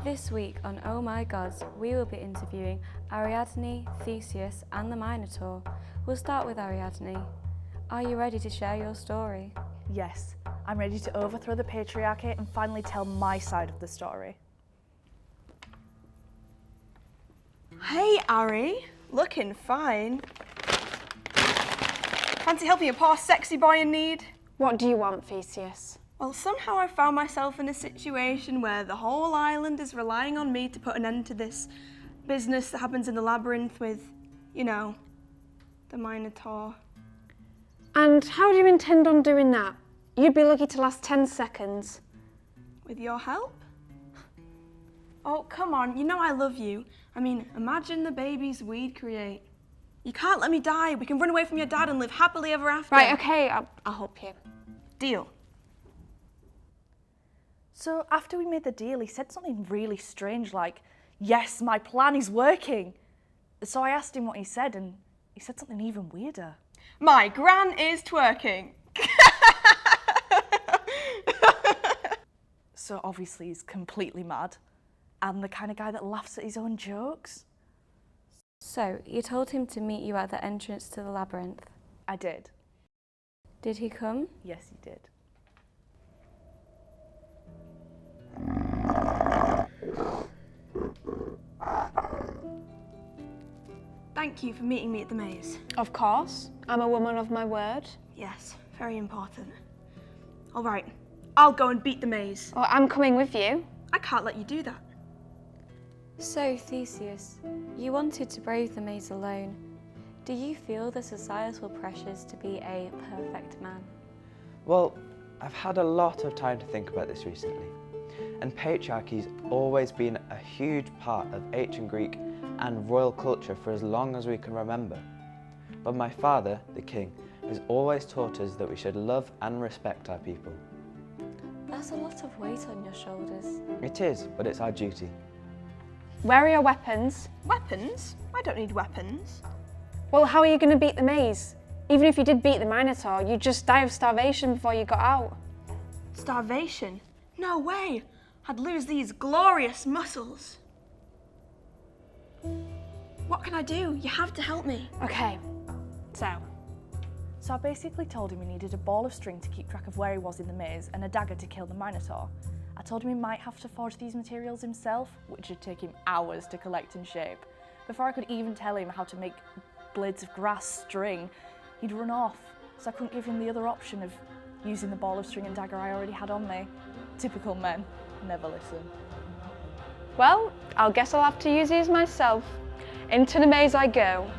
This week on Oh My Gods, we will be interviewing Ariadne, Theseus and the Minotaur. We'll start with Ariadne. Are you ready to share your story? Yes, I'm ready to overthrow the patriarchy and finally tell my side of the story. Hey, Ari. Looking fine. Fancy helping a poor sexy boy in need? What do you want, Theseus? Well, somehow I found myself in a situation where the whole island is relying on me to put an end to this business that happens in the labyrinth with, you know, the Minotaur. And how do you intend on doing that? You'd be lucky to last 10 seconds. With your help? Oh, come on, you know I love you. I mean, imagine the babies we'd create. You can't let me die. We can run away from your dad and live happily ever after. Right, okay, I'll help you. Deal. So after we made the deal, he said something really strange like, "Yes, my plan is working." So I asked him what he said and he said something even weirder. My gran is twerking. So obviously he's completely mad and the kind of guy that laughs at his own jokes. So, you told him to meet you at the entrance to the labyrinth. I did. Did he come? Yes, he did. Thank you for meeting me at the maze. Of course, I'm a woman of my word. Yes, very important. All right, I'll go and beat the maze. Oh, I'm coming with you. I can't let you do that. So, Theseus, you wanted to brave the maze alone. Do you feel the societal pressures to be a perfect man? Well, I've had a lot of time to think about this recently, and patriarchy's always been a huge part of ancient Greek and royal culture for as long as we can remember. But my father, the king, has always taught us that we should love and respect our people. That's a lot of weight on your shoulders. It is, but it's our duty. Where are your weapons? Weapons? I don't need weapons. Well, how are you going to beat the maze? Even if you did beat the Minotaur, you'd just die of starvation before you got out. Starvation? No way. I'd lose these glorious muscles. What can I do? You have to help me. Okay, so I basically told him he needed a ball of string to keep track of where he was in the maze and a dagger to kill the Minotaur. I told him he might have to forge these materials himself, which would take him hours to collect and shape. Before I could even tell him how to make blades of grass string, he'd run off, so I couldn't give him the other option of using the ball of string and dagger I already had on me. Typical men, never listen. well, I guess I'll have to use these myself. Into the maze I go.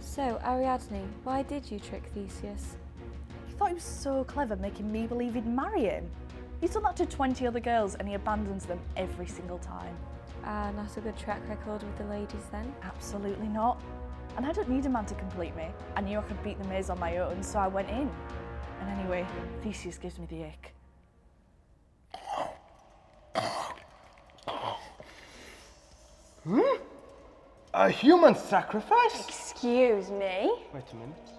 So, Ariadne, why did you trick Theseus? He thought he was so clever making me believe he'd marry him. He's done that to 20 other girls and he abandons them every single time. Not a good track record with the ladies then? Absolutely not. And I don't need a man to complete me. I knew I could beat the maze on my own, so I went in. And anyway, Theseus gives me the ick. A human sacrifice? Excuse me. Wait a minute.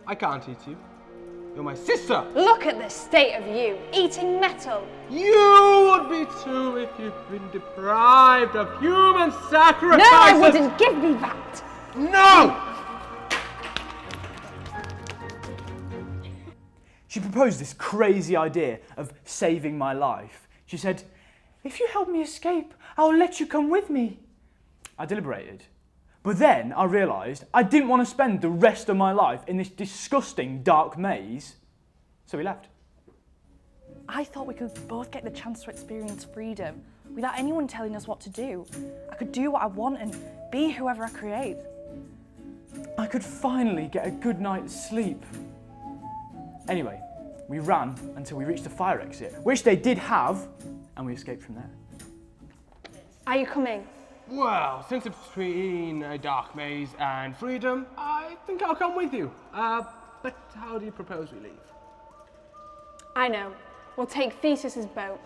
I can't eat you. You're my sister. Look at the state of you, eating metal. You would be too if you'd been deprived of human sacrifice. No, I wouldn't. Give me that. No! She proposed this crazy idea of saving my life. She said, "If you help me escape, I'll let you come with me." I deliberated. But then I realised I didn't want to spend the rest of my life in this disgusting dark maze. So we left. I thought we could both get the chance to experience freedom without anyone telling us what to do. I could do what I want and be whoever I create. I could finally get a good night's sleep. Anyway, we ran until we reached the fire exit, which they did have, and we escaped from there. Are you coming? Well, since it's between a dark maze and freedom, I think I'll come with you. But how do you propose we leave? I know. We'll take Theseus's boat.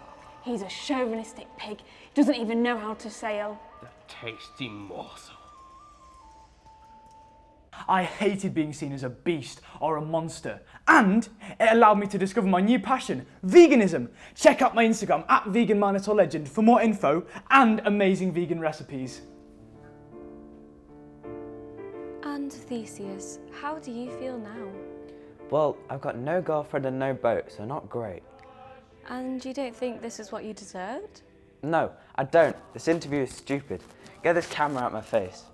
He's a chauvinistic pig. Doesn't even know how to sail. The tasty morsel. I hated being seen as a beast or a monster. And it allowed me to discover my new passion, veganism. Check out my Instagram at @vegan_Minotaur_legend for more info and amazing vegan recipes. And Theseus, how do you feel now? Well, I've got no girlfriend and no boat, so not great. And you don't think this is what you deserved? No, I don't. This interview is stupid. Get this camera out my face.